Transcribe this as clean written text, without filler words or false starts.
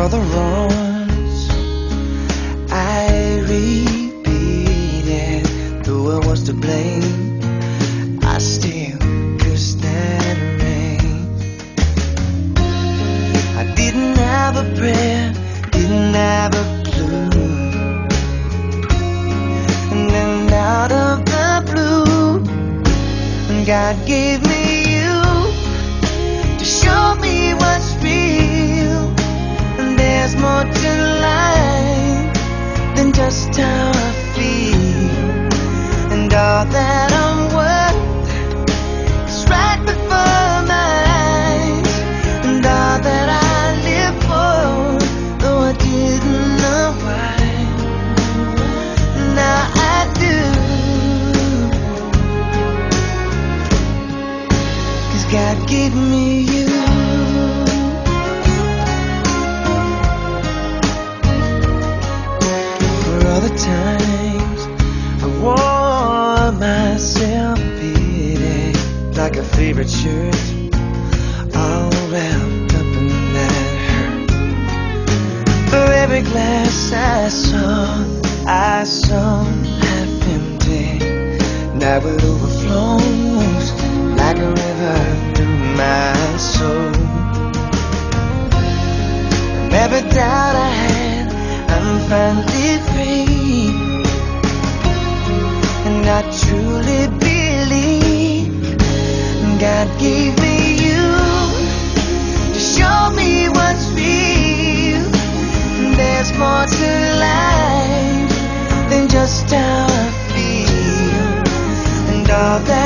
all the wrongs I repeated, though I was to blame, I still could stand rain. I didn't have a prayer, didn't have a clue, and then out of the blue, God gave me you to show me what's real. And there's more to life than just how I feel, and all that I'm worth is right before my eyes, and all that I live for, though I didn't know why, now I do, 'cause God gave me you. All the times I wore my self-pity like a favorite shirt, all wrapped up in that hurt. For every glass I saw half empty. Now it overflows like a river through my soul. And every doubt I had, I'm finally free, and I truly believe God gave me you to show me what's real. There's more to life than just how I feel, and all that